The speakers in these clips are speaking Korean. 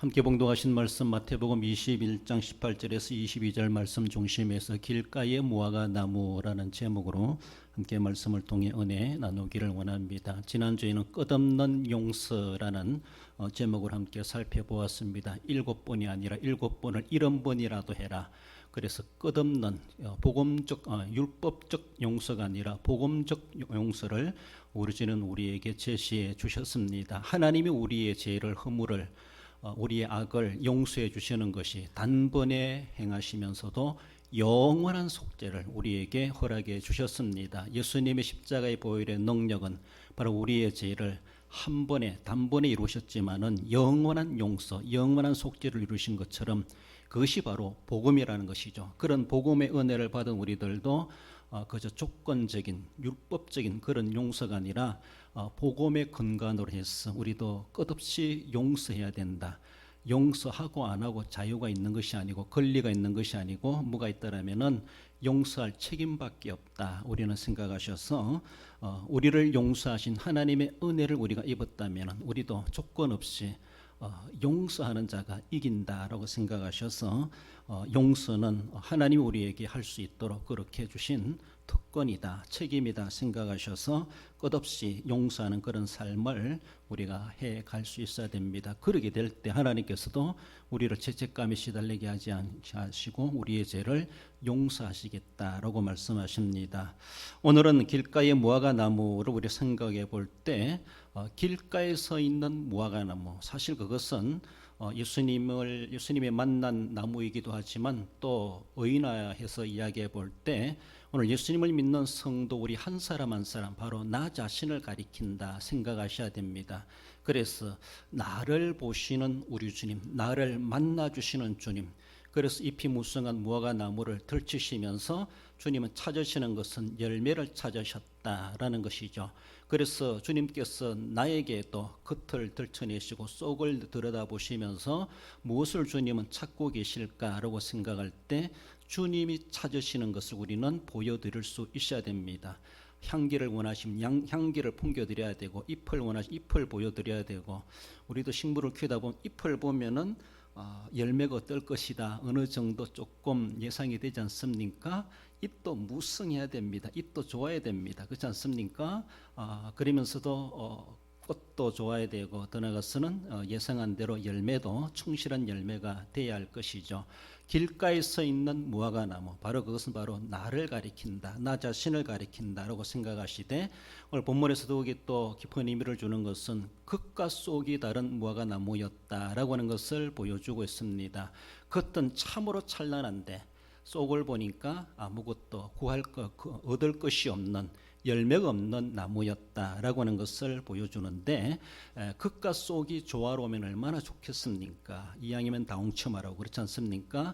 함께 봉독하신 말씀 마태복음 21장 18절에서 22절 말씀 중심에서 길가의 무화과 나무라는 제목으로 함께 말씀을 통해 은혜 나누기를 원합니다. 지난주에는 끝없는 용서라는 제목을 함께 살펴보았습니다. 7번이 아니라 7번을 70번이라도 해라. 그래서 끝없는 복음적 율법적 용서가 아니라 복음적 용서를 우리 주는 우리에게 제시해 주셨습니다. 하나님이 우리의 죄를 허물을 우리의 악을 용서해 주시는 것이 단번에 행하시면서도 영원한 속죄를 우리에게 허락해 주셨습니다. 예수님의 십자가의 보혈의 능력은 바로 우리의 죄를 한 번에 단번에 이루셨지만은 영원한 용서, 영원한 속죄를 이루신 것처럼 그것이 바로 복음이라는 것이죠. 그런 복음의 은혜를 받은 우리들도 그저 조건적인 율법적인 그런 용서가 아니라 복음의 근간으로 해서 우리도 끝없이 용서해야 된다. 용서하고 안 하고 자유가 있는 것이 아니고 권리가 있는 것이 아니고 뭐가 있다라면은 용서할 책임밖에 없다. 우리는 생각하셔서 우리를 용서하신 하나님의 은혜를 우리가 입었다면 우리도 조건 없이 용서하는 자가 이긴다라고 생각하셔서 용서는 하나님이 우리에게 할 수 있도록 그렇게 주신 특권이다, 책임이다 생각하셔서 끝없이 용서하는 그런 삶을 우리가 해갈 수 있어야 됩니다. 그러게 될 때 하나님께서도 우리를 죄책감에 시달리게 하지 않으시고 우리의 죄를 용서하시겠다라고 말씀하십니다. 오늘은 길가의 무화과 나무를 우리 생각해 볼 때 길가에 서 있는 무화과 나무, 사실 그것은 예수님의 만난 나무이기도 하지만 또 의인화해서 이야기해 볼 때 오늘 예수님을 믿는 성도 우리 한 사람 한 사람 바로 나 자신을 가리킨다 생각하셔야 됩니다. 그래서 나를 보시는 우리 주님, 나를 만나주시는 주님, 그래서 잎이 무성한 무화과 나무를 들추시면서 주님은 찾으시는 것은 열매를 찾으셨다라는 것이죠. 그래서 주님께서 나에게 또 겉을 들춰내시고 속을 들여다보시면서 무엇을 주님은 찾고 계실까라고 생각할 때 주님이 찾으시는 것을 우리는 보여드릴 수 있어야 됩니다. 향기를 원하시면 향기를 풍겨드려야 되고 잎을 원하시면 잎을 보여드려야 되고 우리도 식물을 키우다 보면 잎을 보면은 열매가 어떨 것이다 어느 정도 조금 예상이 되지 않습니까? 잎도 무성해야 됩니다. 잎도 좋아야 됩니다. 그렇지 않습니까? 그러면서도 꽃도 좋아야 되고 더 나아가서는 예상한 대로 열매도 충실한 열매가 돼야 할 것이죠. 길가에 서 있는 무화과 나무, 바로 그것은 바로 나를 가리킨다, 나 자신을 가리킨다라고 생각하시되 오늘 본문에서 더욱이 또 깊은 의미를 주는 것은 겉과 속이 다른 무화과 나무였다라고 하는 것을 보여주고 있습니다. 겉은 참으로 찬란한데 속을 보니까 아무것도 얻을 것이 없는 열매가 없는 나무였다라고 하는 것을 보여주는데 겉과 속이 조화로우면 얼마나 좋겠습니까? 이왕이면 다 엉쳐말하고 그렇지 않습니까?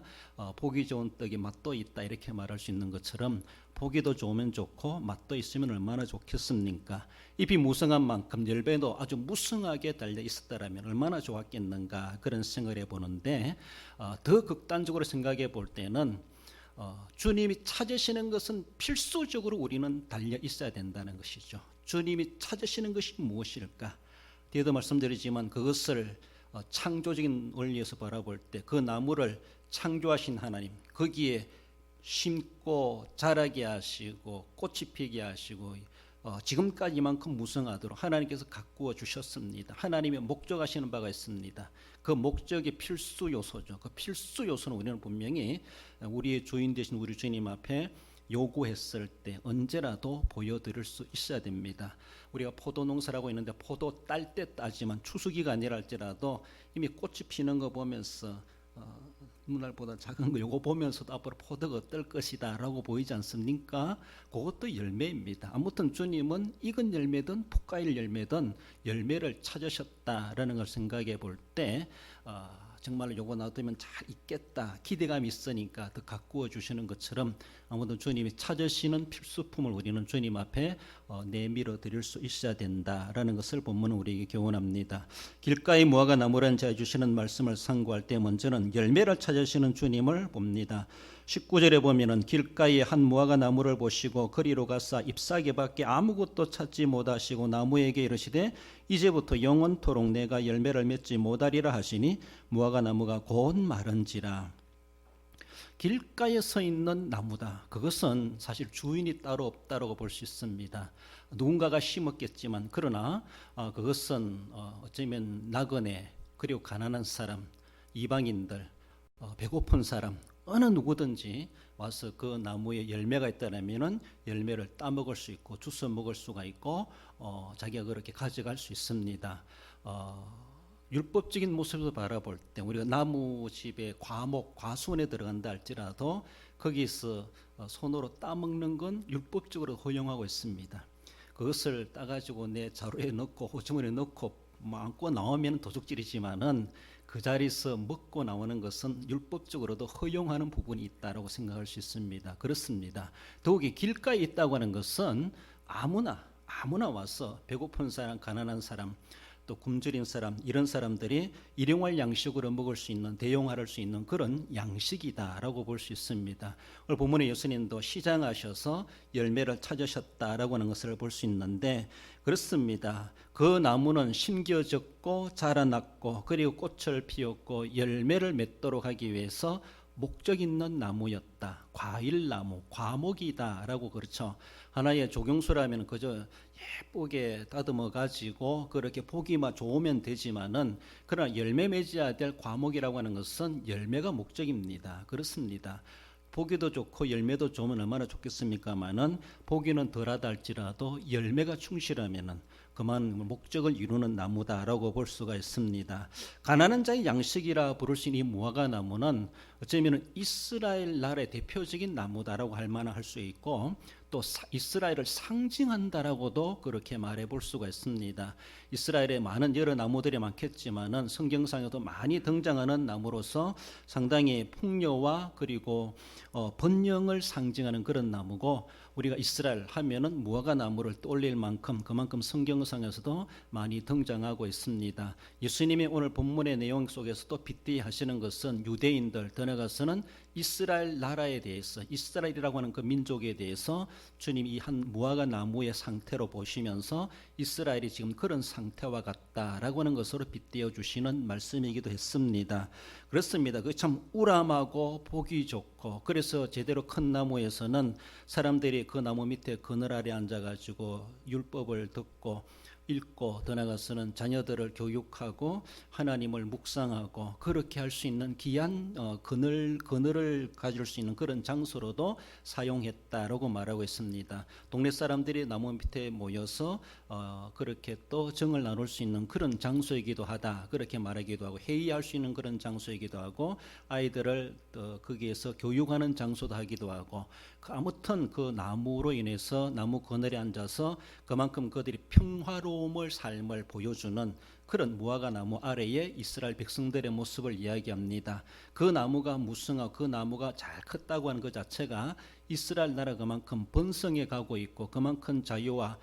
보기 좋은 떡이 맛도 있다 이렇게 말할 수 있는 것처럼 보기도 좋으면 좋고 맛도 있으면 얼마나 좋겠습니까? 잎이 무성한 만큼 열매도 아주 무성하게 달려 있었다라면 얼마나 좋았겠는가 그런 생각을 해보는데 더 극단적으로 생각해 볼 때는 주님이 찾으시는 것은 필수적으로 우리는 달려 있어야 된다는 것이죠. 주님이 찾으시는 것이 무엇일까? 뒤에도 말씀드리지만 그것을 창조적인 원리에서 바라볼 때 그 나무를 창조하신 하나님, 거기에 심고 자라게 하시고 꽃이 피게 하시고 지금까지 이만큼 무성하도록 하나님께서 가꾸어 주셨습니다. 하나님의 목적하시는 바가 있습니다. 그 목적이 필수 요소죠. 그 필수 요소는 우리는 분명히 우리의 주인 되신 우리 주님 앞에 요구했을 때 언제라도 보여드릴 수 있어야 됩니다. 우리가 포도 농사라고 있는데 포도 딸 때 따지만 추수기가 아니라 할지라도 이미 꽃이 피는 거 보면서 눈알보다 작은 거 요거 보면서도 앞으로 포도가 어떨 것이다 라고 보이지 않습니까? 그것도 열매입니다. 아무튼 주님은 익은 열매든 풋과일 열매든 열매를 찾으셨다라는 걸 생각해 볼 때 정말로 요거 놔두면 잘 있겠다 기대감이 있으니까 더 가꾸어 주시는 것처럼 아무튼 주님이 찾으시는 필수품을 우리는 주님 앞에 내밀어 드릴 수 있어야 된다라는 것을 본문은 우리에게 교훈합니다. 길가의 무화과 나무라는 자 주시는 말씀을 상고할 때 먼저는 열매를 찾으시는 주님을 봅니다. 19절에 보면은 길가에 한 무화과 나무를 보시고 거리로 가사 잎사귀밖에 아무것도 찾지 못하시고 나무에게 이르시되 이제부터 영원토록 내가 열매를 맺지 못하리라 하시니 무화과 나무가 곧 마른지라. 길가에 서 있는 나무다. 그것은 사실 주인이 따로 없다고 볼 수 있습니다. 누군가가 심었겠지만 그러나 그것은 어쩌면 나그네 그리고 가난한 사람, 이방인들, 배고픈 사람 어느 누구든지 와서 그 나무에 열매가 있다면은 열매를 따먹을 수 있고 주워 먹을 수가 있고 자기가 그렇게 가져갈 수 있습니다. 율법적인 모습을 바라볼 때 우리가 나무집에 과목, 과수원에 들어간다 할지라도 거기서 손으로 따먹는 건 율법적으로 허용하고 있습니다. 그것을 따가지고 내 자루에 넣고 호주머니에 넣고 안고 나오면 도둑질이지만은 그 자리에서 먹고 나오는 것은 율법적으로도 허용하는 부분이 있다고 생각할 수 있습니다. 그렇습니다. 더욱이 길가에 있다고 하는 것은 아무나 와서 배고픈 사람, 가난한 사람, 또 굶주린 사람 이런 사람들이 일용할 양식으로 먹을 수 있는 대용할 수 있는 그런 양식이다라고 볼 수 있습니다. 오늘 본문에 예수님도 시장하셔서 열매를 찾으셨다라고 하는 것을 볼 수 있는데 그렇습니다. 그 나무는 심겨졌고 자라났고 그리고 꽃을 피웠고 열매를 맺도록 하기 위해서 목적 있는 나무였다. 과일나무, 과목이다라고 그렇죠. 하나의 조경수라면 그저 예쁘게 다듬어 가지고 그렇게 보기만 좋으면 되지만은 그러나 열매 맺어야 될 과목이라고 하는 것은 열매가 목적입니다. 그렇습니다. 보기도 좋고 열매도 좋으면 얼마나 좋겠습니까마는 보기는 덜하다 할지라도 열매가 충실하면은 그만 목적을 이루는 나무다라고 볼 수가 있습니다. 가난한 자의 양식이라 부를 수 있는 이 무화과 나무는 어쩌면 이스라엘 나라의 대표적인 나무다라고 할 만한 할 수 있고 또 이스라엘을 상징한다라고도 그렇게 말해 볼 수가 있습니다. 이스라엘에 많은 여러 나무들이 많겠지만은 성경상에도 많이 등장하는 나무로서 상당히 풍요와 그리고 번영을 상징하는 그런 나무고 우리가 이스라엘 하면은 무화과 나무를 떠올릴 만큼 그만큼 성경상에서도 많이 등장하고 있습니다. 예수님이 오늘 본문의 내용 속에서도 빗대어 하시는 것은 유대인들 더 나아가서는 이스라엘 나라에 대해서 이스라엘이라고 하는 그 민족에 대해서 주님이 이 한 무화과 나무의 상태로 보시면서 이스라엘이 지금 그런 상태와 같다라고 하는 것으로 빗대어 주시는 말씀이기도 했습니다. 그렇습니다. 그 참 우람하고 보기 좋고 그래서 제대로 큰 나무에서는 사람들이 그 나무 밑에 그늘 아래 앉아가지고 율법을 듣고 읽고 더 나아가서는 자녀들을 교육하고 하나님을 묵상하고 그렇게 할 수 있는 귀한 그늘을 가질 수 있는 그런 장소로도 사용했다라고 말하고 있습니다. 동네 사람들이 나무 밑에 모여서 그렇게 또 정을 나눌 수 있는 그런 장소이기도 하다 그렇게 말하기도 하고 회의할 수 있는 그런 장소이기도 하고 아이들을 거기에서 교육하는 장소도 하기도 하고 아무튼 그 나무로 인해서 나무 그늘에 앉아서 그만큼 그들이 평화로움을 삶을 보여주는 그런 무화과 나무 아래에 이스라엘 백성들의 모습을 이야기합니다. 그 나무가 무성하고 그 나무가 잘 컸다고 하는 그 자체가 이스라엘 나라 그만큼 번성해 가고 있고 그만큼 자유와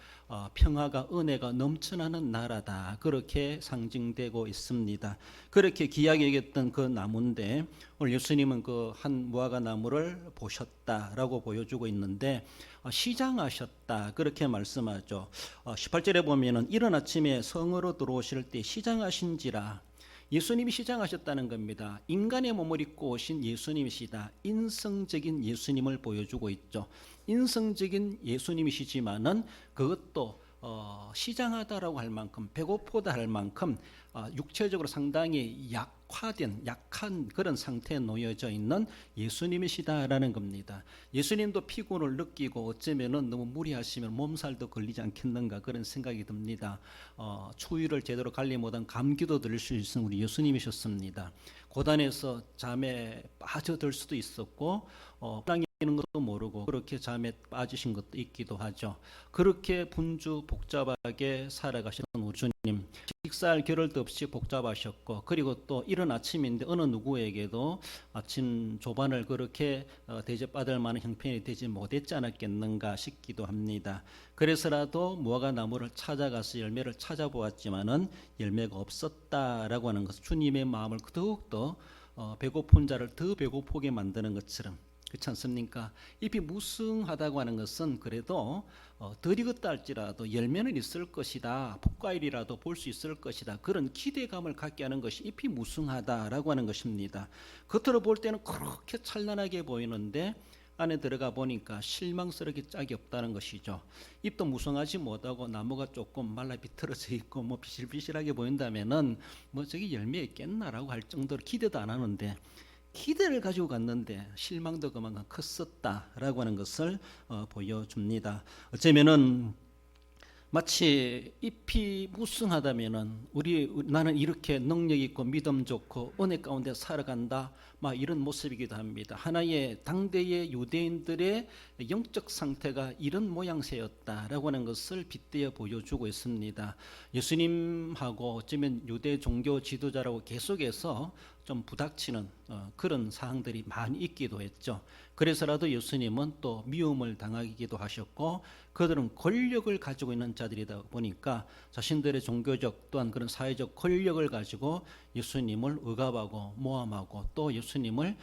평화가 은혜가 넘쳐나는 나라다 그렇게 상징되고 있습니다. 그렇게 귀하게 여겼던 그 나무인데 오늘 예수님은 그 한 무화과 나무를 보셨다라고 보여주고 있는데 시장하셨다 그렇게 말씀하죠. 18절에 보면은 이른 아침에 성으로 들어오실 때 시장하신지라 예수님이 시장하셨다는 겁니다. 인간의 몸을 입고 오신 예수님이시다. 인성적인 예수님을 보여주고 있죠. 인성적인 예수님이시지만은 그것도 시장하다라고 할 만큼 배고프다 할 만큼 육체적으로 상당히 약한 그런 상태에 놓여져 있는 예수님이시다라는 겁니다. 예수님도 피곤을 느끼고 어쩌면은 너무 무리하시면 몸살도 걸리지 않겠는가 그런 생각이 듭니다. 추위를 제대로 관리 못한 감기도 들릴 수 있는 우리 예수님이셨습니다. 고단에서 잠에 빠져들 수도 있었고 이는 것도 모르고 그렇게 잠에 빠지신 것도 있기도 하죠. 그렇게 분주 복잡하게 살아가시는 우리 주님 식사할 겨를도 없이 복잡하셨고 그리고 또 이른 아침인데 어느 누구에게도 아침 조반을 그렇게 대접받을 만한 형편이 되지 못했지 않았겠는가 싶기도 합니다. 그래서라도 무화과 나무를 찾아가서 열매를 찾아보았지만은 열매가 없었다라고 하는 것은 주님의 마음을 더욱더 배고픈 자를 더 배고프게 만드는 것처럼 그렇지 않습니까? 잎이 무성하다고 하는 것은 그래도 덜 익었다 할지라도 열매는 있을 것이다, 폭과일이라도 볼 수 있을 것이다, 그런 기대감을 갖게 하는 것이 잎이 무성하다라고 하는 것입니다. 겉으로 볼 때는 그렇게 찬란하게 보이는데 안에 들어가 보니까 실망스럽게 짝이 없다는 것이죠. 잎도 무성하지 못하고 나무가 조금 말라 비틀어져 있고 뭐 비실비실하게 보인다면은 뭐 저기 열매 있겠나라고 할 정도로 기대도 안 하는데, 기대를 가지고 갔는데 실망도 그만큼 컸었다라고 하는 것을 보여줍니다. 어쩌면은 마치 잎이 무성하다면은 나는 이렇게 능력 있고 믿음 좋고 은혜 가운데 살아간다, 막 이런 모습이기도 합니다. 하나의 당대의 유대인들의 영적 상태가 이런 모양새였다라고 하는 것을 빗대어 보여주고 있습니다. 예수님하고 어쩌면 유대 종교 지도자라고 계속해서 좀 부닥치는 그런 사항들이 많이 있기도 했죠. 그래서라도 예수님은 또 미움을 당하기도 하셨고, 그들은 권력을 가지고 있는 자들이다 보니까 자신들의 종교적 또한 그런 사회적 권력을 가지고 예수님을 억압하고 모함하고 또 예수님을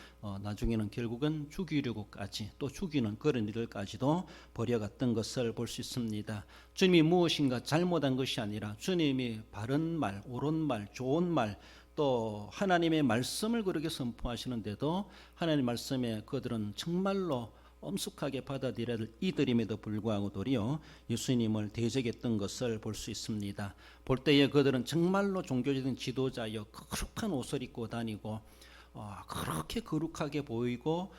나중에는 결국은 죽이려고까지 또 죽이는 그런 일들까지도 벌여갔던 것을 볼 수 있습니다. 주님이 무엇인가 잘못한 것이 아니라 주님이 바른 말, 옳은 말, 좋은 말, 또 하나님의 말씀을 그렇게 선포하시는데도 하나님의 말씀에 그들은 정말로 엄숙하게 받아들여야 될 이들임에도 불구하고 도리어 예수님을 대적했던 것을 볼 수 있습니다. 볼 때에 그들은 정말로 종교적인 지도자여 거룩한 옷을 입고 다니고 그렇게 거룩하게 보이고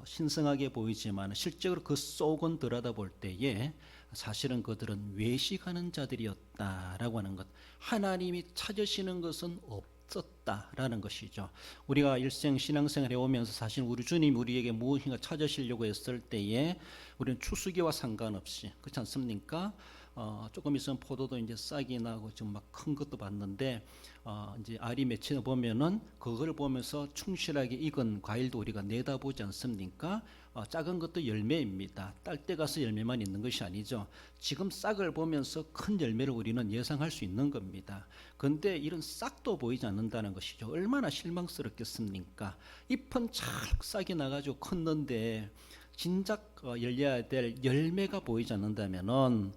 신성하게 보이지만 실제로 그 속은 들여다볼 때에 사실은 그들은 외식하는 자들이었다라고 하는 것, 하나님이 찾으시는 것은 없었다라는 것이죠. 우리가 일생 신앙생활 해오면서 사실 우리 주님이 우리에게 무엇인가 찾으시려고 했을 때에 우리는 추수기와 상관없이, 그렇지 않습니까? 조금 있으면 포도도 이제 싹이 나고 지금 막 큰 것도 봤는데 이제 알이 맺혀 보면은 그걸 보면서 충실하게 익은 과일도 우리가 내다보지 않습니까? 작은 것도 열매입니다. 딸 때 가서 열매만 있는 것이 아니죠. 지금 싹을 보면서 큰 열매를 우리는 예상할 수 있는 겁니다. 그런데 이런 싹도 보이지 않는다는 것이죠. 얼마나 실망스럽겠습니까? 잎은 잘 싹이 나가지고 컸는데 진작 열려야 될 열매가 보이지 않는다면은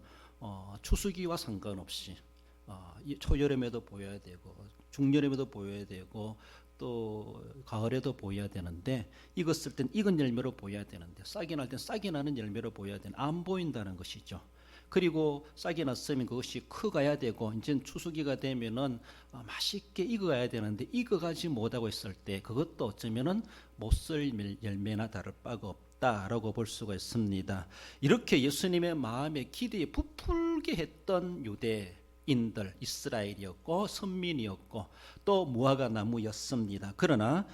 추수기와 상관없이 초여름에도 보여야 되고 중여름에도 보여야 되고 또 가을에도 보여야 되는데, 익었을 땐 익은 열매로 보여야 되는데 싹이 날 땐 싹이 나는 열매로 보여야 되는, 안 보인다는 것이죠. 그리고 싹이 났으면 그것이 커가야 되고 이제 추수기가 되면은 맛있게 익어가야 되는데 익어가지 못하고 있을 때 그것도 어쩌면은 못쓸 열매나 다를 바가 없다라고 볼 수가 있습니다. 이렇게 예수님의 마음에 기대에 부풀게 했던 유대인들, 이스라엘이었고 선민이었고 또 무화과 나무였습니다. 그러나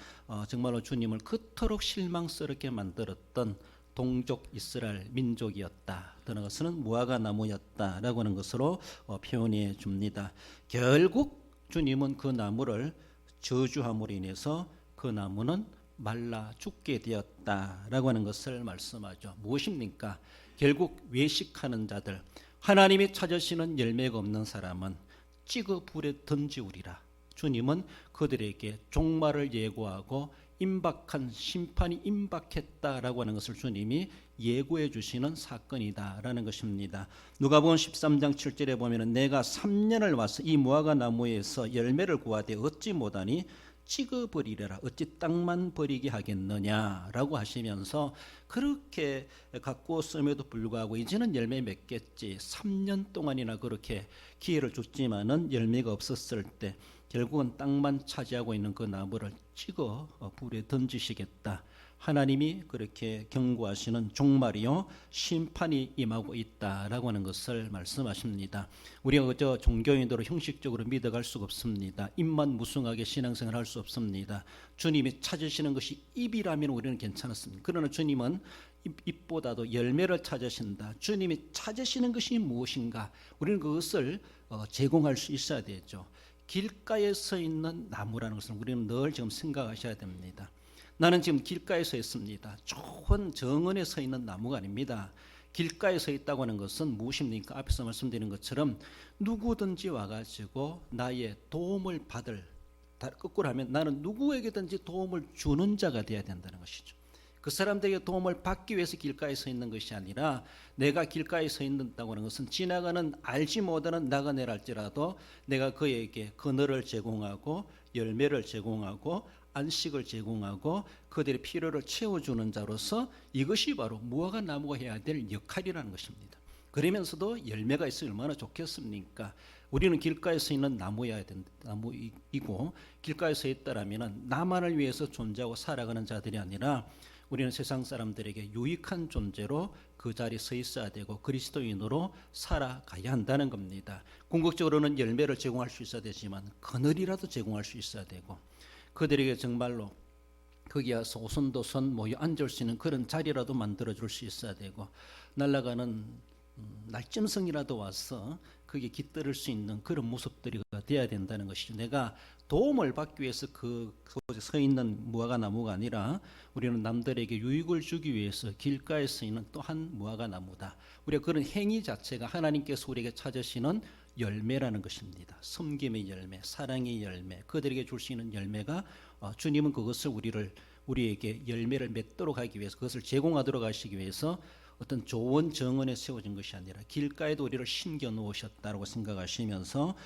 정말로 주님을 그토록 실망스럽게 만들었던 동족 이스라엘 민족이었다. 그런 것은 무화과 나무였다라고 하는 것으로 표현해 줍니다. 결국 주님은 그 나무를 저주함으로 인해서 그 나무는 말라 죽게 되었다라고 하는 것을 말씀하죠. 무엇입니까? 결국 외식하는 자들, 하나님이 찾으시는 열매가 없는 사람은 찌그 불에 던지우리라. 주님은 그들에게 종말을 예고하고 임박한 심판이 임박했다라고 하는 것을 주님이 예고해 주시는 사건이다라는 것입니다. 누가복음 13장 7절에 보면은 내가 3년을 와서 이 무화과 나무에서 열매를 구하되 얻지 못하니 찍어버리려라, 어찌 땅만 버리게 하겠느냐라고 하시면서 그렇게 가꾸었음에도 불구하고 이제는 열매 맺겠지, 3년 동안이나 그렇게 기회를 줬지만은 열매가 없었을 때 결국은 땅만 차지하고 있는 그 나무를 찍어 불에 던지시겠다. 하나님이 그렇게 경고하시는 종말이요 심판이 임하고 있다라고 하는 것을 말씀하십니다. 우리가 그저 종교인으로 형식적으로 믿어갈 수가 없습니다. 입만 무성하게 신앙생활 할 수 없습니다. 주님이 찾으시는 것이 입이라면 우리는 괜찮았습니다. 그러나 주님은 잎보다도 열매를 찾으신다. 주님이 찾으시는 것이 무엇인가? 우리는 그것을 제공할 수 있어야 되죠. 길가에 서 있는 나무라는 것을 우리는 늘 지금 생각하셔야 됩니다. 나는 지금 길가에 서 있습니다. 좋은 정원에 서 있는 나무가 아닙니다. 길가에 서 있다고 하는 것은 무엇입니까? 앞에서 말씀드린 것처럼 누구든지 와가지고 나의 도움을 받을, 거꾸로 하면 나는 누구에게든지 도움을 주는 자가 되어야 된다는 것이죠. 그 사람들에게 도움을 받기 위해서 길가에 서 있는 것이 아니라 내가 길가에 서 있는다고 하는 것은 지나가는 알지 못하는 나그네라 할지라도 내가 그에게 그늘을 제공하고 열매를 제공하고 안식을 제공하고 그들의 필요를 채워주는 자로서 이것이 바로 무화과 나무가 해야 될 역할이라는 것입니다. 그러면서도 열매가 있으면 얼마나 좋겠습니까? 우리는 길가에 서 있는 나무이고 길가에 서 있다라면 나만을 위해서 존재하고 살아가는 자들이 아니라 우리는 세상 사람들에게 유익한 존재로 그 자리에 서 있어야 되고 그리스도인으로 살아가야 한다는 겁니다. 궁극적으로는 열매를 제공할 수 있어야 되지만 그늘이라도 제공할 수 있어야 되고 그들에게 정말로 거기 와서 오손도손 모여 앉을 수 있는 그런 자리라도 만들어줄 수 있어야 되고 날아가는 날짐승이라도 와서 거기에 깃들을 수 있는 그런 모습들이 되어야 된다는 것이죠. 내가 도움을 받기 위해서 그곳에 서 있는 무화과 나무가 아니라 우리는 남들에게 유익을 주기 위해서 길가에 서 있는 또 한 무화과 나무다. 우리가 그런 행위 자체가 하나님께서 우리에게 찾으시는 열매라는 것입니다. 섬김의 열매, 사랑의 열매, 그들에게 줄 수 있는 열매가 주님은 그것을 우리에게 열매를 맺도록 하기 위해서 그것을 제공하도록 하시기 위해서 어떤 좋은 정원에 세워진 것이 아니라 길가에도 우리를 심겨 놓으셨다고 생각하시면서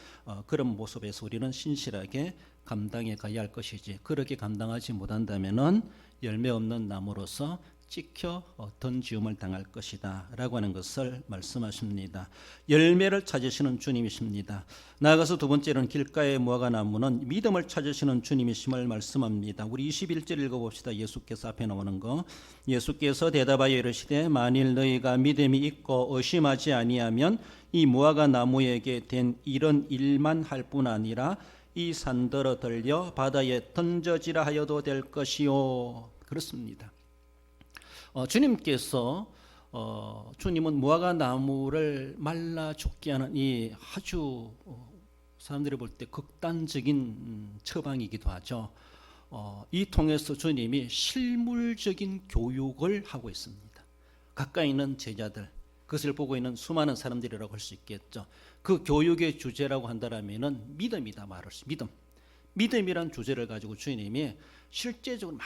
그런 모습에서 우리는 신실하게 감당해 가야 할 것이지 그렇게 감당하지 못한다면은 열매 없는 나무로서 찍혀 던지움을 당할 것이다 라고 하는 것을 말씀하십니다. 열매를 찾으시는 주님이십니다. 나아가서 두 번째는 길가의 무화과 나무는 믿음을 찾으시는 주님이심을 말씀합니다. 우리 21절 읽어봅시다. 예수께서 앞에 나오는 거. 예수께서 대답하여 이르시되 만일 너희가 믿음이 있고 의심하지 아니하면 이 무화과 나무에게 된 이런 일만 할 뿐 아니라 이 산더러 들려 바다에 던져지라 하여도 될 것이요. 그렇습니다. 주님께서 주님은 무화과 나무를 말라 죽게 하는 이 아주 사람들이 볼 때 극단적인 처방이기도 하죠. 이 통해서 주님이 실물적인 교육을 하고 있습니다. 가까이 있는 제자들, 그것을 보고 있는 수많은 사람들이라고 할 수 있겠죠. 그 교육의 주제라고 한다면은 믿음이다 말할 수 믿음. 믿음이란 주제를 가지고 주님이 실제적으로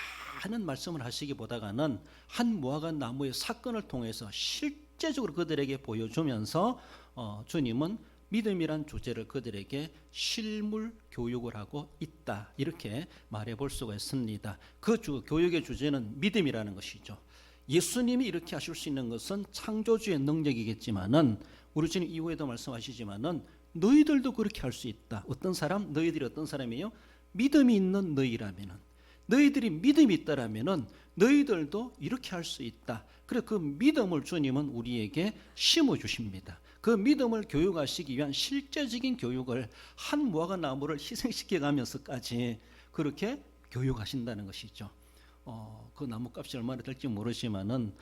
많은 말씀을 하시기보다는 한 무화과 나무의 사건을 통해서 실제적으로 그들에게 보여주면서 주님은 믿음이란 주제를 그들에게 실물 교육을 하고 있다 이렇게 말해볼 수가 있습니다. 그 교육의 주제는 믿음이라는 것이죠. 예수님이 이렇게 하실 수 있는 것은 창조주의 능력이겠지만은 우리 주님 이후에도 말씀하시지만은 너희들도 그렇게 할 수 있다. 어떤 사람? 너희들이 어떤 사람이에요? 믿음이 있는 너희라면은 너희들이 믿음이 있다라면은 너희들도 이렇게 할 수 있다. 그래 그 믿음을 주님은 우리에게 심어 주십니다. 그 믿음을 교육하시기 위한 실제적인 교육을 한 무화과 나무를 희생시켜 가면서까지 그렇게 교육하신다는 것이죠. 그 나무값이 얼마나 될지 모르지만은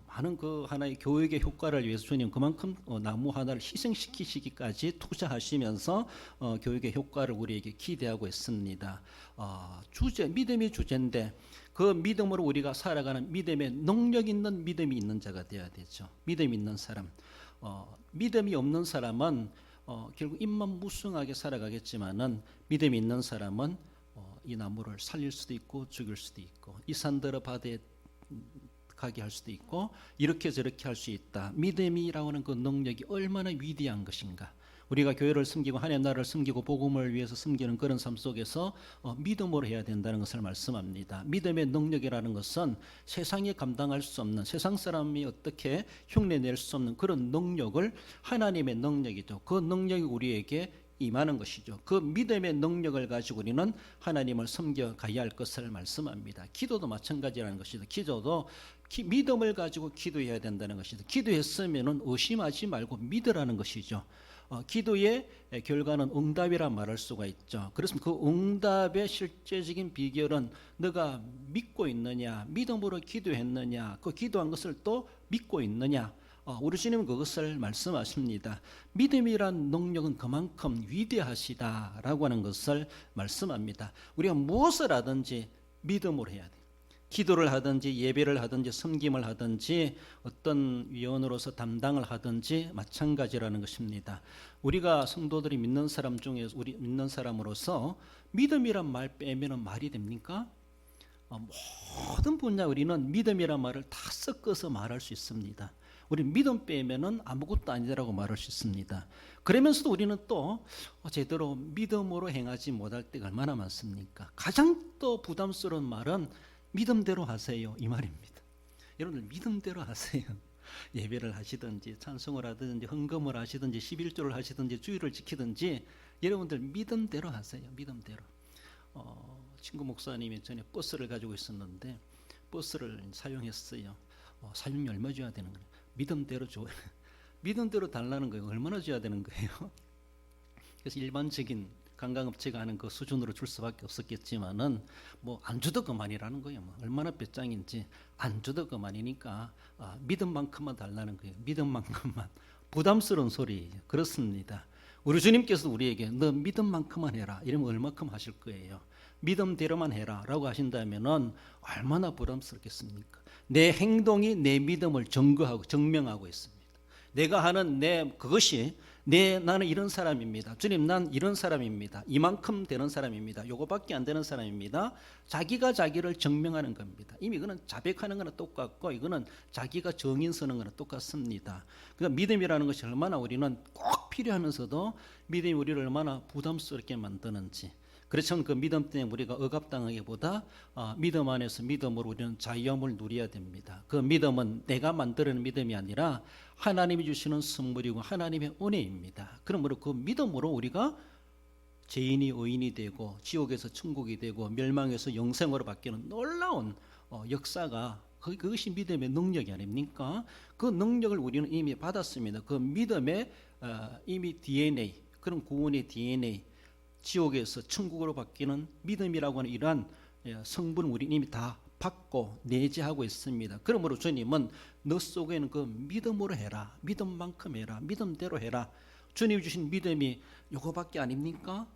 많은 그 하나의 교육의 효과를 위해서 주님 그만큼 나무 하나를 희생시키시기까지 투자하시면서 교육의 효과를 우리에게 기대하고 있습니다. 믿음이 주제인데 그 믿음으로 우리가 살아가는 믿음의 능력 있는 믿음이 있는 자가 되어야 되죠. 믿음이 있는 사람. 믿음이 없는 사람은 결국 입만 무성하게 살아가겠지만은 믿음이 있는 사람은 이 나무를 살릴 수도 있고 죽일 수도 있고 이 산더러 바다에 가게 할 수도 있고 이렇게 저렇게 할 수 있다. 믿음이라고 하는 그 능력이 얼마나 위대한 것인가. 우리가 교회를 섬기고 하나님 나라를 섬기고 복음을 위해서 섬기는 그런 삶 속에서 믿음으로 해야 된다는 것을 말씀합니다. 믿음의 능력이라는 것은 세상에 감당할 수 없는 세상 사람이 어떻게 흉내낼 수 없는 그런 능력을 하나님의 능력이죠. 그 능력이 우리에게 임하는 것이죠. 그 믿음의 능력을 가지고 우리는 하나님을 섬겨가야 할 것을 말씀합니다. 기도도 마찬가지라는 것이죠. 기도도 믿음을 가지고 기도해야 된다는 것이죠. 기도했으면 의심하지 말고 믿으라는 것이죠. 기도의 결과는 응답이라 말할 수가 있죠. 그래서 그 응답의 실제적인 비결은 너가 믿고 있느냐, 믿음으로 기도했느냐, 그 기도한 것을 또 믿고 있느냐. 우리 주님은 그것을 말씀하십니다. 믿음이란 능력은 그만큼 위대하시다라고 하는 것을 말씀합니다. 우리가 무엇을 하든지 믿음으로 해야 돼요. 기도를 하든지 예배를 하든지 섬김을 하든지 어떤 위원으로서 담당을 하든지 마찬가지라는 것입니다. 우리가 성도들이 믿는 사람 중에서 우리 믿는 사람으로서 믿음이란 말 빼면은 말이 됩니까? 모든 분야 우리는 믿음이란 말을 다 섞어서 말할 수 있습니다. 우리 믿음 빼면은 아무것도 아니다라고 말할 수 있습니다. 그러면서도 우리는 또 제대로 믿음으로 행하지 못할 때가 얼마나 많습니까? 가장 또 부담스러운 말은 믿음대로 하세요 이 말입니다. 여러분들 믿음대로 하세요. 예배를 하시든지 찬송을 하든지 헌금을 하시든지 11조를 하시든지 주일을 지키든지 여러분들 믿음대로 하세요. 믿음대로. 친구 목사님이 전에 버스를 가지고 있었는데 버스를 사용했어요. 사용료 얼마 줘야 되는 거예요? 믿음대로 줘. 믿음대로 달라는 거예요. 얼마나 줘야 되는 거예요? 그래서 일반적인 관광업체가 하는 그 수준으로 줄 수밖에 없었겠지만은 뭐 안 줘도 그만이라는 거예요. 뭐 얼마나 배짱인지 안 줘도 그만이니까 믿음만큼만 달라는 거예요. 믿음만큼만. 부담스러운 소리 그렇습니다. 우리 주님께서 우리에게 너 믿음만큼만 해라 이러면 얼마큼 하실 거예요. 믿음대로만 해라라고 하신다면은 얼마나 부담스럽겠습니까? 내 행동이 내 믿음을 증명하고 있습니다. 내가 하는 그것이 나는 이런 사람입니다. 주님, 난 이런 사람입니다. 이만큼 되는 사람입니다. 요거밖에 안 되는 사람입니다. 자기가 자기를 증명하는 겁니다. 이미 이거는 자백하는 거나 똑같고 이거는 자기가 정인 서는 거나 똑같습니다. 그러니까 믿음이라는 것이 얼마나 우리는 꼭 필요하면서도 믿음이 우리를 얼마나 부담스럽게 만드는지. 그렇지만 그 믿음 때문에 우리가 억압당하기보다 믿음 안에서 믿음으로 우리는 자유함을 누려야 됩니다. 그 믿음은 내가 만들어낸 믿음이 아니라 하나님이 주시는 선물이고 하나님의 은혜입니다. 그러므로 그 믿음으로 우리가 죄인이 의인이 되고 지옥에서 천국이 되고 멸망에서 영생으로 바뀌는 놀라운 역사가 그것이 믿음의 능력이 아닙니까? 그 능력을 우리는 이미 받았습니다. 그 믿음의 이미 DNA, 그런 구원의 DNA, 지옥에서 천국으로 바뀌는 믿음이라고 하는 이러한 성분을 우리 이미 다 받고 내재하고 있습니다. 그러므로 주님은 너 속에는 그 믿음으로 해라. 믿음만큼 해라. 믿음대로 해라. 주님 주신 믿음이 요거밖에 아닙니까?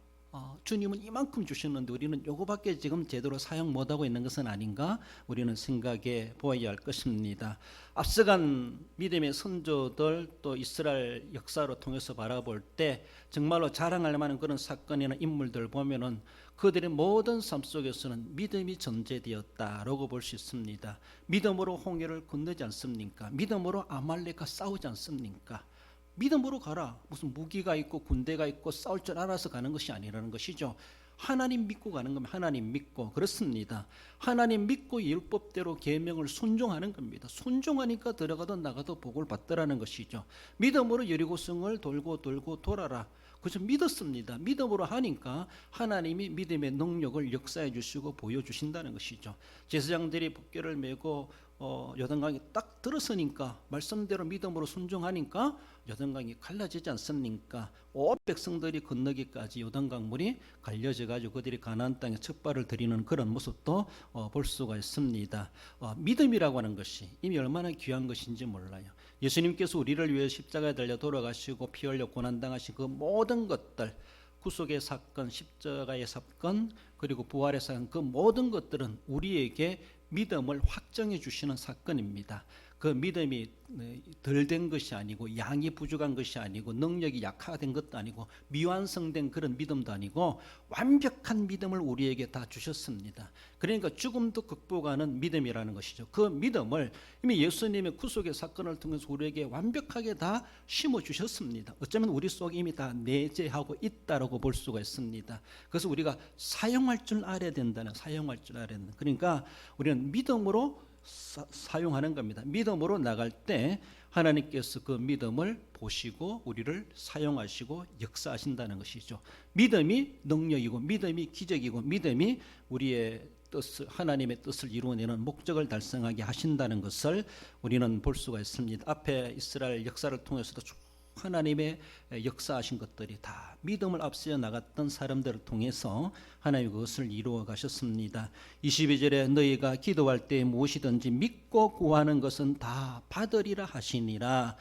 주님은 이만큼 주셨는데 우리는 요거밖에 지금 제대로 사용 못하고 있는 것은 아닌가? 우리는 생각해 보아야 할 것입니다. 앞서간 믿음의 선조들 또 이스라엘 역사로 통해서 바라볼 때 정말로 자랑할 만한 그런 사건이나 인물들 보면은 그들의 모든 삶 속에서는 믿음이 전제되었다라고 볼 수 있습니다. 믿음으로 홍해를 건너지 않습니까? 믿음으로 아말렉과 싸우지 않습니까? 믿음으로 가라. 무슨 무기가 있고 군대가 있고 싸울 줄 알아서 가는 것이 아니라는 것이죠. 하나님 믿고 가는 겁니다. 하나님 믿고. 그렇습니다. 하나님 믿고 율법대로 계명을 순종하는 겁니다. 순종하니까 들어가도 나가도 복을 받더라는 것이죠. 믿음으로 여리고성을 돌고 돌아라. 그래서 믿었습니다. 믿음으로 하니까 하나님이 믿음의 능력을 역사해 주시고 보여주신다는 것이죠. 제사장들이 법궤를 메고 요단강이 딱 들어서니까 말씀대로 믿음으로 순종하니까 요단강이 갈라지지 않습니까? 온 백성들이 건너기까지 요단강 물이 갈려져 가지고 그들이 가나안 땅에 첫 발을 들이는 그런 모습도 볼 수가 있습니다. 믿음이라고 하는 것이 이미 얼마나 귀한 것인지 몰라요. 예수님께서 우리를 위해 십자가에 달려 돌아가시고 피 흘려 고난당하신 그 모든 것들, 구속의 사건, 십자가의 사건, 그리고 부활의 사건, 그 모든 것들은 우리에게 믿음을 확정해 주시는 사건입니다. 그 믿음이 덜 된 것이 아니고 양이 부족한 것이 아니고 능력이 약화된 것도 아니고 미완성된 그런 믿음도 아니고 완벽한 믿음을 우리에게 다 주셨습니다. 그러니까 죽음도 극복하는 믿음이라는 것이죠. 그 믿음을 이미 예수님의 구속의 사건을 통해서 우리에게 완벽하게 다 심어주셨습니다. 어쩌면 우리 속에 이미 다 내재하고 있다라고 볼 수가 있습니다. 그래서 우리가 사용할 줄 알아야 된다는, 사용할 줄 알아야 된다. 그러니까 우리는 믿음으로 사용하는 겁니다. 믿음으로 나갈 때 하나님께서 그 믿음을 보시고 우리를 사용하시고 역사하신다는 것이죠. 믿음이 능력이고 믿음이 기적이고 믿음이 우리의 뜻을, 하나님의 뜻을 이루어내는 목적을 달성하게 하신다는 것을 우리는 볼 수가 있습니다. 앞에 이스라엘 역사를 통해서도 쭉 하나님의 역사하신 것들이 다 믿음을 앞세워 나갔던 사람들을 통해서 하나님이 그것을 이루어 가셨습니다. 22절에 너희가 기도할 때 무엇이든지 믿고 구하는 것은 다 받으리라 하시니라.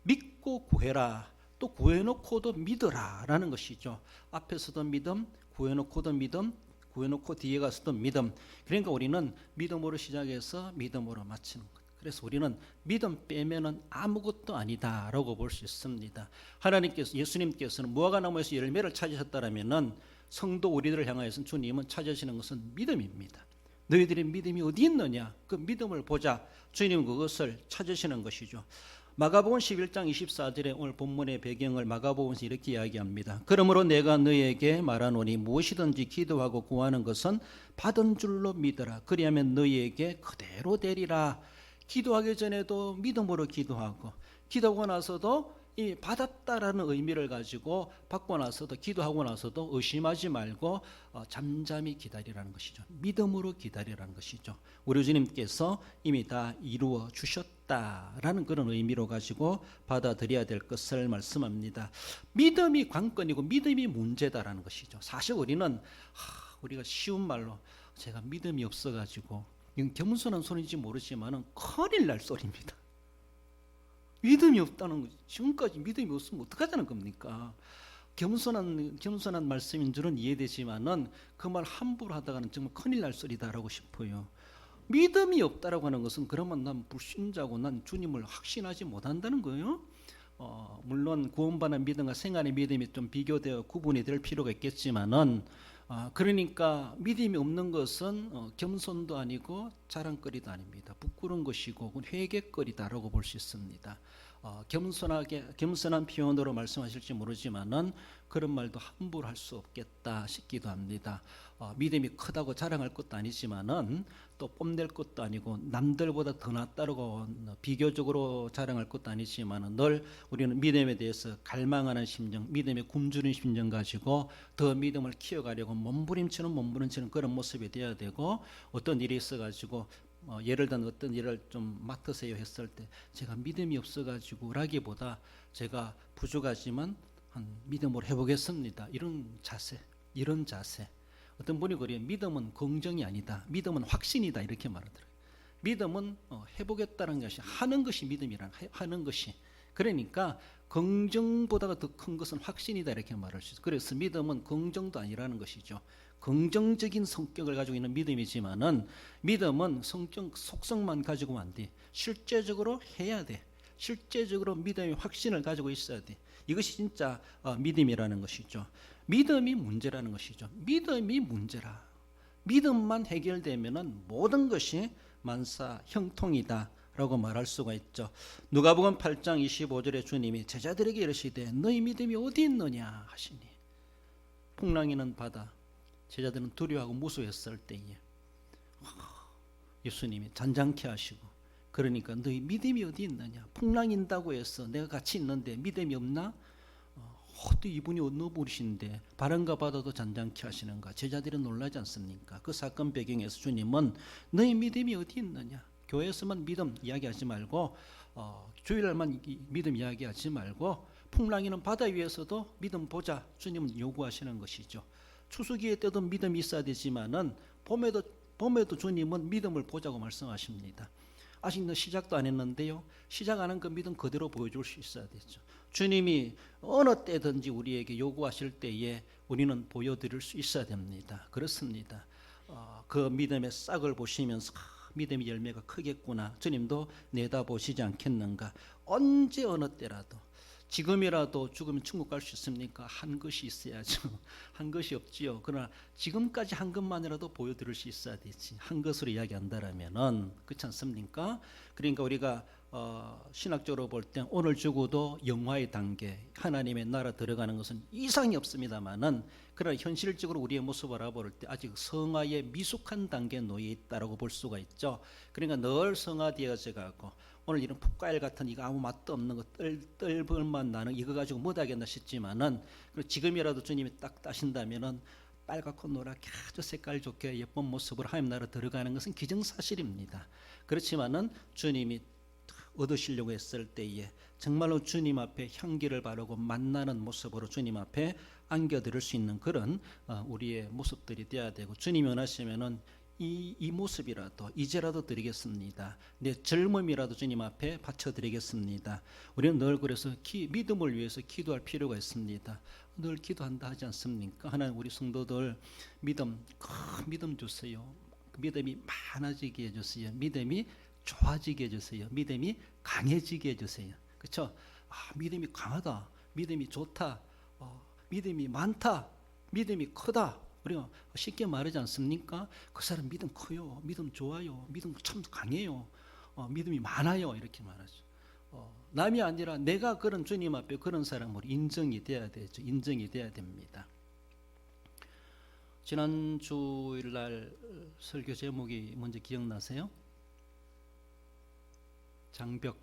믿고 구해라. 또 구해놓고도 믿으라 라는 것이죠. 앞에서도 믿음, 구해놓고도 믿음, 구해놓고 뒤에 가서도 믿음. 그러니까 우리는 믿음으로 시작해서 믿음으로 마치는 것. 그래서 우리는 믿음 빼면은 아무것도 아니다라고 볼 수 있습니다. 하나님께서, 예수님께서는 무화과나무에서 열매를 찾으셨다라면은 성도 우리들을 향하여서 주님은 찾으시는 것은 믿음입니다. 너희들의 믿음이 어디 있느냐? 그 믿음을 보자. 주님 그것을 찾으시는 것이죠. 마가복음 11장 24절에 오늘 본문의 배경을 마가복음에서 이렇게 이야기합니다. 그러므로 내가 너희에게 말하노니 무엇이든지 기도하고 구하는 것은 받은 줄로 믿어라. 그리하면 너희에게 그대로 되리라. 기도하기 전에도 믿음으로 기도하고, 기도하고 나서도 이 받았다라는 의미를 가지고 받고 나서도, 기도하고 나서도 의심하지 말고 잠잠히 기다리라는 것이죠. 믿음으로 기다리라는 것이죠. 우리 주님께서 이미 다 이루어 주셨다라는 그런 의미로 가지고 받아들여야 될 것을 말씀합니다. 믿음이 관건이고 믿음이 문제다라는 것이죠. 사실 우리가 쉬운 말로 제가 믿음이 없어가지고, 이건 겸손한 소리인지 모르지만은 큰일 날 소리입니다. 믿음이 없다는 거지. 지금까지 믿음이 없으면 어떡하자는 겁니까? 겸손한 말씀인 줄은 이해되지만은 그 말 함부로 하다가는 정말 큰일 날 소리다라고 싶어요. 믿음이 없다라고 하는 것은 그러면 난 불신자고 난 주님을 확신하지 못한다는 거예요. 물론 구원받는 믿음과 생활의 믿음이 좀 비교되어 구분이 될 필요가 있겠지만은, 그러니까 믿음이 없는 것은 겸손도 아니고 자랑거리도 아닙니다. 부끄러운 것이고 회개거리다라고 볼 수 있습니다. 겸손한 표현으로 말씀하실지 모르지만은 그런 말도 함부로 할 수 없겠다 싶기도 합니다. 믿음이 크다고 자랑할 것도 아니지만은 또 뽐낼 것도 아니고 남들보다 더 낫다고 비교적으로 자랑할 것도 아니지만은 늘 우리는 믿음에 대해서 갈망하는 심정, 믿음에 굶주린 심정 가지고 더 믿음을 키워가려고 몸부림치는 그런 모습이 되어야 되고, 어떤 일이 있어가지고 예를 들어 어떤 일을 좀 맡으세요 했을 때 제가 믿음이 없어가지고 라기보다 제가 부족하지만 믿음으로 해보겠습니다. 이런 자세. 어떤 분이 그래요. 믿음은 긍정이 아니다. 믿음은 확신이다. 이렇게 말하더라고요. 믿음은 해보겠다는 것이, 하는 것이 믿음이란, 하는 것이. 그러니까 긍정보다가 더 큰 것은 확신이다. 이렇게 말할 수 있어요. 그래서 믿음은 긍정도 아니라는 것이죠. 긍정적인 성격을 가지고 있는 믿음이지만은 믿음은 속성만 가지고 안 돼. 실제적으로 해야 돼. 실제적으로 믿음의 확신을 가지고 있어야 돼. 이것이 진짜 믿음이라는 것이죠. 믿음이 문제라는 것이죠. 믿음이 문제라. 믿음만 해결되면은 모든 것이 만사 형통이다 라고 말할 수가 있죠. 누가복음 8장 25절에 주님이 제자들에게 이르시되 너희 믿음이 어디 있느냐 하시니, 풍랑이는 바다, 제자들은 두려워하고 무서워했을 때에 예수님이 잔잔케 하시고, 그러니까 너희 믿음이 어디 있느냐, 풍랑인다고 해서 내가 같이 있는데 믿음이 없나? 또 이분이 어느 분이신데 바람과 바다도 잔잔케 하시는가? 제자들은 놀라지 않습니까? 그 사건 배경에서 주님은 너희 믿음이 어디 있느냐, 교회에서만 믿음 이야기하지 말고 주일날만 믿음 이야기하지 말고 풍랑이는 바다 위에서도 믿음 보자, 주님은 요구하시는 것이죠. 추수기에 때도 믿음이 있어야 되지만은 봄에도 주님은 믿음을 보자고 말씀하십니다. 아직 시작도 안 했는데요, 시작하는 그 믿음 그대로 보여줄 수 있어야 되죠. 주님이 어느 때든지 우리에게 요구하실 때에 우리는 보여드릴 수 있어야 됩니다. 그렇습니다. 그 믿음의 싹을 보시면서 믿음의 열매가 크겠구나, 주님도 내다보시지 않겠는가. 언제 어느 때라도, 지금이라도 죽으면 천국 갈 수 있습니까? 한 것이 있어야죠. 한 것이 없지요. 그러나 지금까지 한 것만이라도 보여드릴 수 있어야 되지. 한 것으로 이야기한다라면은, 그렇지 않습니까? 그러니까 우리가 신학적으로 볼 때 오늘 죽어도 영화의 단계, 하나님의 나라 들어가는 것은 이상이 없습니다만은, 그러나 현실적으로 우리의 모습을 알아볼 때 아직 성화의 미숙한 단계에 놓여 있다라고 볼 수가 있죠. 그러니까 늘 성화되어져 가고, 오늘 이런 풋과일 같은 이거 아무 맛도 없는 거, 뜰벌만 나는 이거 가지고 못하겠나 싶지만은, 지금이라도 주님이 딱 따신다면은 빨갛고 노랗게 아주 색깔 좋게 예쁜 모습으로 하나님 나라 들어가는 것은 기정사실입니다. 그렇지만은 주님이 얻으시려고 했을 때에 정말로 주님 앞에 향기를 바르고 만나는 모습으로 주님 앞에 안겨드릴 수 있는 그런 우리의 모습들이 되어야 되고, 주님이 원하시면은 이 모습이라도 이제라도 드리겠습니다. 내 젊음이라도 주님 앞에 바쳐드리겠습니다. 우리는 늘 그래서 믿음을 위해서 기도할 필요가 있습니다. 늘 기도한다 하지 않습니까? 하나님, 우리 성도들 큰 믿음 주세요. 믿음이 많아지게 해주세요. 믿음이 좋아지게 해주세요. 믿음이 강해지게 해주세요. 그렇죠? 믿음이 강하다, 믿음이 좋다, 믿음이 많다, 믿음이 크다, 우리가 쉽게 말하지 않습니까? 그 사람 믿음 커요, 믿음 좋아요, 믿음 참 강해요, 믿음이 많아요, 이렇게 말하죠. 남이 아니라 내가 그런 주님 앞에 그런 사람으로 인정이 돼야 되죠. 인정이 돼야 됩니다. 지난 주일날 설교 제목이 뭔지 기억나세요? 장벽,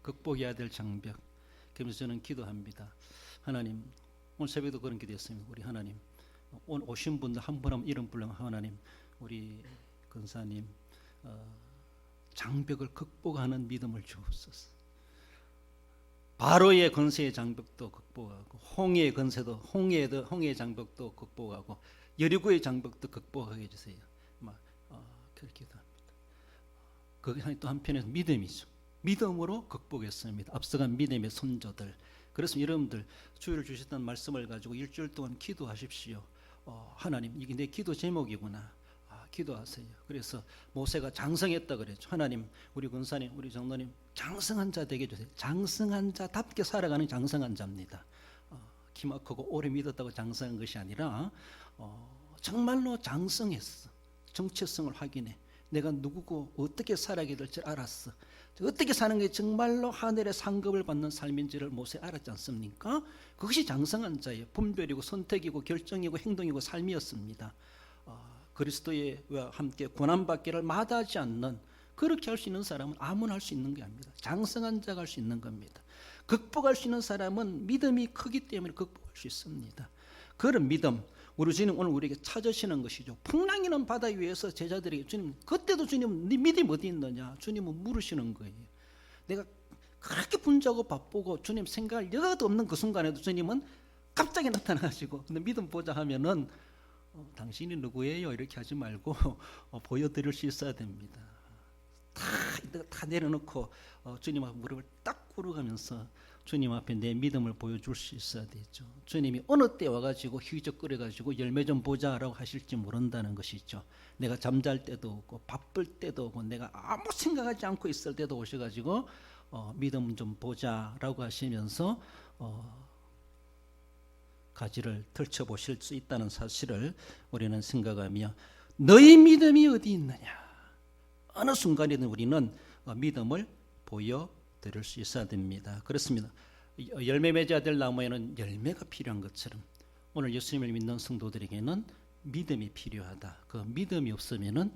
극복해야 될 장벽. 그래서 저는 기도합니다. 하나님, 오늘 새벽에도 그런 기도했습니다. 우리 하나님, 오늘 오신 분들 한 분 한 분 이름 불러 하나님, 우리 근사님 장벽을 극복하는 믿음을 주옵소서. 바로의 건세의 장벽도 극복하고, 홍해의 건세도 홍해의 장벽도 극복하고, 여리고의 장벽도 극복하게 해주세요. 그렇게 기도합니다. 그게 또 한편에서 믿음이죠. 믿음으로 극복했습니다. 앞서간 믿음의 선조들. 그래서 여러분들 주일을 주셨던 말씀을 가지고 일주일 동안 기도하십시오. 하나님, 이게 내 기도 제목이구나. 기도하세요. 그래서 모세가 장성했다 그랬죠. 하나님, 우리 권사님, 우리 장로님 장성한 자 되게 해주세요. 장성한 자답게 살아가는 장성한 자입니다. 키가 크고 오래 믿었다고 장성한 것이 아니라 정말로 장성했어. 정체성을 확인해. 내가 누구고 어떻게 살아가야 될지 알았어. 어떻게 사는 게 정말로 하늘의 상급을 받는 삶인지를 모세 알았지 않습니까? 그것이 장성한 자의 분별이고 선택이고 결정이고 행동이고 삶이었습니다. 그리스도와 함께 고난받기를 마다하지 않는, 그렇게 할 수 있는 사람은 아무나 할 수 있는 게 아닙니다. 장성한 자가 할 수 있는 겁니다. 극복할 수 있는 사람은 믿음이 크기 때문에 극복할 수 있습니다. 그런 믿음, 우리 주님 오늘 우리에게 찾으시는 것이죠. 풍랑이는 바다 위에서 제자들에게, 주님, 그때도 주님은 네 믿음 어디 있느냐 주님은 물으시는 거예요. 내가 그렇게 분주하고 바쁘고 주님 생각할 여가도 없는 그 순간에도 주님은 갑자기 나타나가지고 근데 믿음 보자 하면은 당신이 누구예요? 이렇게 하지 말고 보여드릴 수 있어야 됩니다. 다 내려놓고 주님 앞에 무릎을 딱 꿇어가면서 주님 앞에 내 믿음을 보여줄 수 있어야 되죠. 주님이 어느 때 와가지고 휘적거려가지고 열매 좀 보자라고 하실지 모른다는 것이죠. 내가 잠잘 때도 없고 바쁠 때도 없고 내가 아무 생각하지 않고 있을 때도 오셔가지고 믿음 좀 보자라고 하시면서 가지를 펼쳐보실 수 있다는 사실을 우리는 생각하며, 너희 믿음이 어디 있느냐, 어느 순간이든 우리는 믿음을 보여드릴 수 있어야 됩니다. 그렇습니다. 열매 맺어야 될 나무에는 열매가 필요한 것처럼 오늘 예수님을 믿는 성도들에게는 믿음이 필요하다. 그 믿음이 없으면은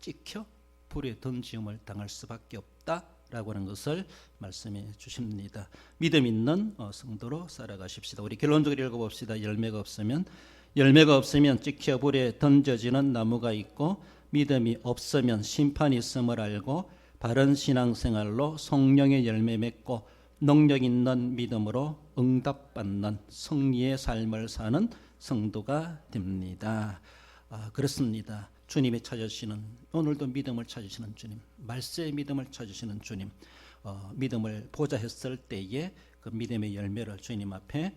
찍혀 불에 던짐을 당할 수밖에 없다라고 하는 것을 말씀해 주십니다. 믿음 있는 성도로 살아가십시다. 우리 결론적으로 읽어봅시다. 열매가 없으면 찍혀 불에 던져지는 나무가 있고, 믿음이 없으면 심판이 있음을 알고 바른 신앙생활로 성령의 열매 맺고 능력 있는 믿음으로 응답받는 승리의 삶을 사는 성도가 됩니다. 그렇습니다. 주님이 찾으시는, 오늘도 믿음을 찾으시는 주님, 말세의 믿음을 찾으시는 주님, 믿음을 보자 했을 때에 그 믿음의 열매를 주님 앞에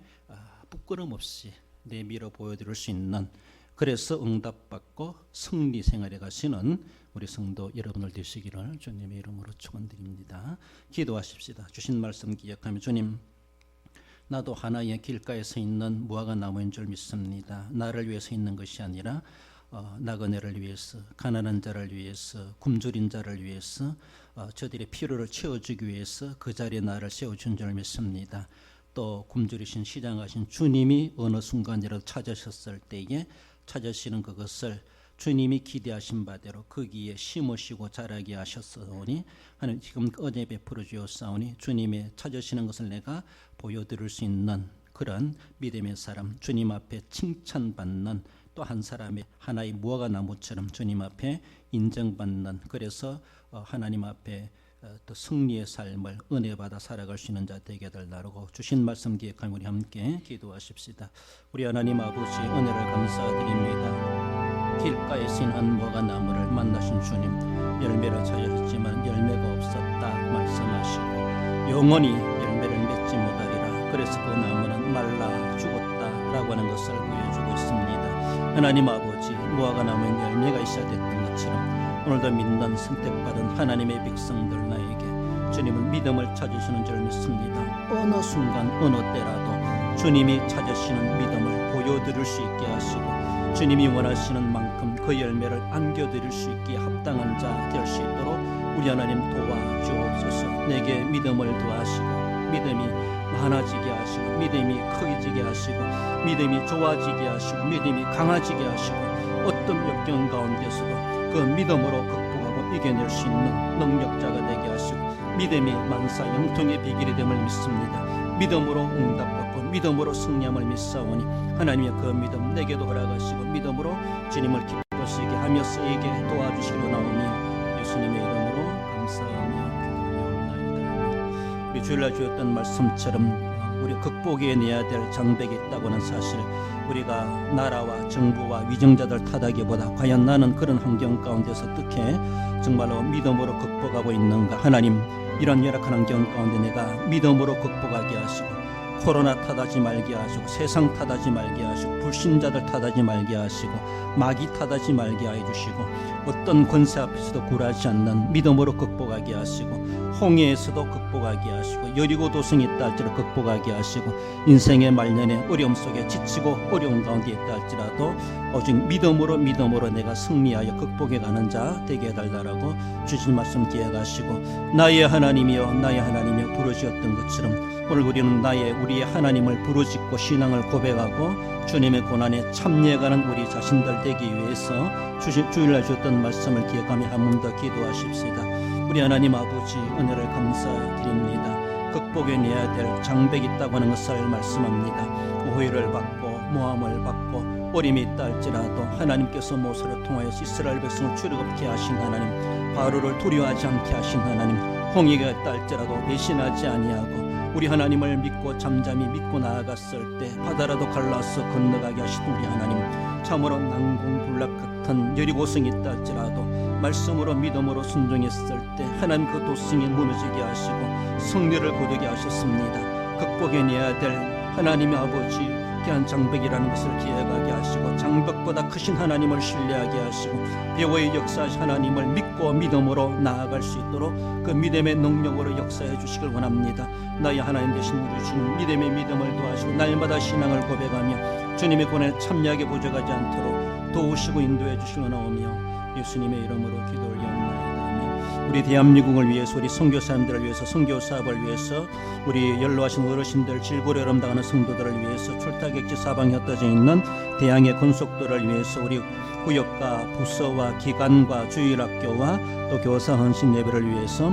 부끄럼 없이 내밀어 보여드릴 수 있는, 그래서 응답받고 승리 생활에 가시는 우리 성도 여러분들 되시기를 주님의 이름으로 축원드립니다. 기도하십시다. 주신 말씀 기억하며, 주님, 나도 하나의 길가에 서 있는 무화과 나무인 줄 믿습니다. 나를 위해서 있는 것이 아니라 나그네를 위해서, 가난한 자를 위해서, 굶주린 자를 위해서, 저들의 필요를 채워주기 위해서 그 자리에 나를 세워준 줄 믿습니다. 또 굶주리신 시장하신 주님이 어느 순간이라도 찾으셨을 때에 찾으시는 그것을 주님이 기대하신 바대로 거기에 심으시고 자라게 하셨사오니, 하나님 지금 어제 베풀어 주었사오니 주님의 찾으시는 것을 내가 보여드릴 수 있는 그런 믿음의 사람, 주님 앞에 칭찬받는 또 한 사람의 하나의 무화과 나무처럼 주님 앞에 인정받는, 그래서 하나님 앞에 또 승리의 삶을 은혜 받아 살아갈 수 있는 자 되게 해달라고 주신 말씀 기억하며 우리 함께 기도하십시다. 우리 하나님 아버지, 은혜를 감사드립니다. 길가에 신 한 무화과 나무를 만나신 주님, 열매를 찾으셨지만 열매가 없었다 말씀하시고 영원히 열매를 맺지 못하리라, 그래서 그 나무는 말라 죽었다라고 하는 것을 보여주고 있습니다. 하나님 아버지, 무화과 나무에 열매가 있어야 됐던 것처럼 오늘도 믿는 선택받은 하나님의 백성들 나에게 주님은 믿음을 찾으시는 줄 믿습니다. 어느 순간 어느 때라도 주님이 찾으시는 믿음을 보여드릴 수 있게 하시고 주님이 원하시는 만큼 그 열매를 안겨드릴 수 있기에 합당한 자 될 수 있도록 우리 하나님 도와주옵소서. 내게 믿음을 더하시고 믿음이 많아지게 하시고 믿음이 커지게 하시고 믿음이 좋아지게 하시고 믿음이 강해지게 하시고 어떤 역경 가운데서도 그 믿음으로 극복하고 이겨낼 수 있는 능력자가 되게 하시고 믿음이 만사 영통의 비결이 됨을 믿습니다. 믿음으로 응답받고 믿음으로 승리함을 믿사오니 하나님의 그 믿음 내게도 허락하시고 믿음으로 주님을 기쁘시게 하며 쓰이게 도와주시려 나오며 예수님의 이름으로 감사하며 기도하옵나이다. 우리 주일날 주었던 말씀처럼 우리 극복해 내야 될 장벽이 있다고 하는 사실, 우리가 나라와 정부와 위정자들 탓하기보다 과연 나는 그런 환경 가운데서 어떻게 정말로 믿음으로 극복하고 있는가. 하나님, 이런 열악한 환경 가운데 내가 믿음으로 극복하게 하시고 코로나 탓하지 말게 하시고 세상 탓하지 말게 하시고 불신자들 탓하지 말게 하시고 마귀 탓하지 말게 해주시고 어떤 권세 앞에서도 굴하지 않는 믿음으로 극복하게 하시고 홍해에서도 극복하게 하시고 여리고 도성이 있다 할지라도 극복하게 하시고 인생의 말년에 어려움 속에 지치고 어려운 가운데 있다 할지라도 오직 믿음으로 내가 승리하여 극복해가는 자 되게 해달라고 주신 말씀 기억하시고 나의 하나님이여 나의 하나님이여 부르짖었던 것처럼 오늘 우리는 우리의 하나님을 부르짖고 신앙을 고백하고 주님의 고난에 참여해가는 우리 자신들 되기 위해서 주일날 주었던 말씀을 기억하며 한 번 더 기도하십시다. 우리 하나님 아버지 은혜를 감사드립니다. 극복해내야 될 장벽이 있다고 하는 것을 말씀합니다. 오해를 받고 모함을 받고 어림이 있다 할지라도 하나님께서 모세를 통하여서 이스라엘 백성을 출애굽게 하신 하나님, 바로를 두려워하지 않게 하신 하나님, 홍해가 있다 할지라도 배신하지 아니하고 우리 하나님을 믿고 잠잠히 믿고 나아갔을 때 바다라도 갈라서 건너가게 하신 우리 하나님, 참으로 난공불락 같은 여리고성이 있다 할지라도 말씀으로 믿음으로 순종했을 때 하나님 그 도성이 무너지게 하시고 승리를 거두게 하셨습니다. 극복해내야 될 하나님의 아버지 귀한 장벽이라는 것을 기억하게 하시고 장벽보다 크신 하나님을 신뢰하게 하시고 배후의 역사하신 하나님을 믿고 믿음으로 나아갈 수 있도록 그 믿음의 능력으로 역사해 주시길 원합니다. 나의 하나님 되신 우리 주님, 믿음의 믿음을 도와주시고 날마다 신앙을 고백하며 주님의 권에 참여하게 부족하지 않도록 도우시고 인도해 주시려 나오며 예수님의 이름으로 기도 올려옵나이다. 우리 대한민국을 위해서, 우리 선교사님들을 위해서, 선교 사업을 위해서, 우리 연로하신 어르신들, 질고리 어려움당하는 성도들을 위해서, 출타객지 사방에 흩어져 있는 대항해 건속도를 위해서, 우리 구역과 부서와 기관과 주일학교와 또 교사 헌신 예배를 위해서,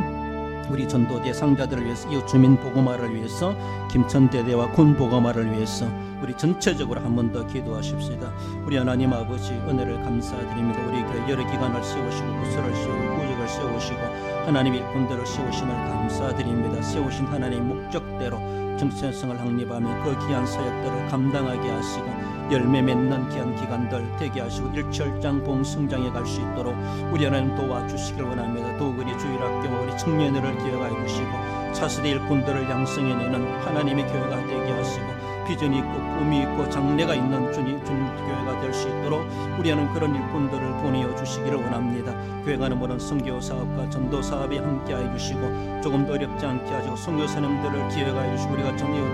우리 전도 대상자들을 위해서, 이웃 주민 보고마를 위해서, 김천대대와 군 보고마를 위해서 우리 전체적으로 한 번 더 기도하십시다. 우리 하나님 아버지 은혜를 감사드립니다. 우리 여러 기관을 세우시고 부서를 세우고 구역을 세우시고 하나님 일꾼들을 세우심을 감사드립니다. 세우신 하나님 목적대로 정체성을 확립하며 그 귀한 사역들을 감당하게 하시고 열매 맺는 귀한 기관들 되게 하시고 일철장 봉승장에 갈 수 있도록 우리 하나님 도와주시길 원합니다. 또 우리 주일학교 우리 청년들을 기억하여 주시고 차세대 일꾼들을 양성해내는 하나님의 교회가 되게 하시고 비전이 있고 꿈이 있고 장래가 있는 주님 교회가 될 수 있도록 우리 하나님 그런 일꾼들을 보내어 주시기를 원합니다. 교회가는 모든 선교 사업과 전도 사업에 함께하여 주시고 조금 더 어렵지 않게 하시고 선교사님들을 기억하여 주시고 우리가 전도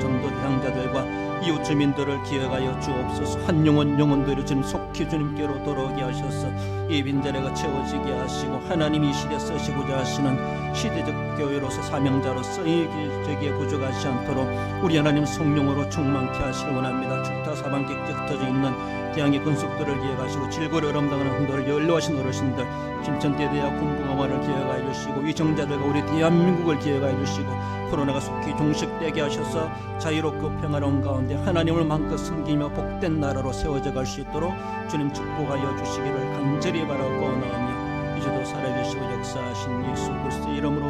대상자들과 이웃 주민들을 기억하여 주옵소서. 한 영혼들이 주님 속히 주님께로 돌아오게 하셔서 이 빈자리가 채워지게 하시고 하나님이 이 시대에 쓰시고자 하시는 시대적 교회로서 사명자로서 저기에 부족하지 않도록 우리 하나님 성령으로 충만케 하시길 원합니다. 출타 사방객지 흩어져 있는 대항의 건속들을 기억하시고 질고리 어려움당하는 hun도를 연로하신 어르신들 김천대대와 군부공원을 기억하여 주시고 위정자들과 우리 대한민국을 기억하여 주시고 코로나가 속히 종식되게 하셔서 자유롭고 평화로운 가운데 하나님을 마음껏 섬기며 복된 나라로 세워져 갈 수 있도록 주님 축복하여 주시기를 간절히 바라고 나오며 이제도 살아계시고 역사하신 예수 그리스도 이름으로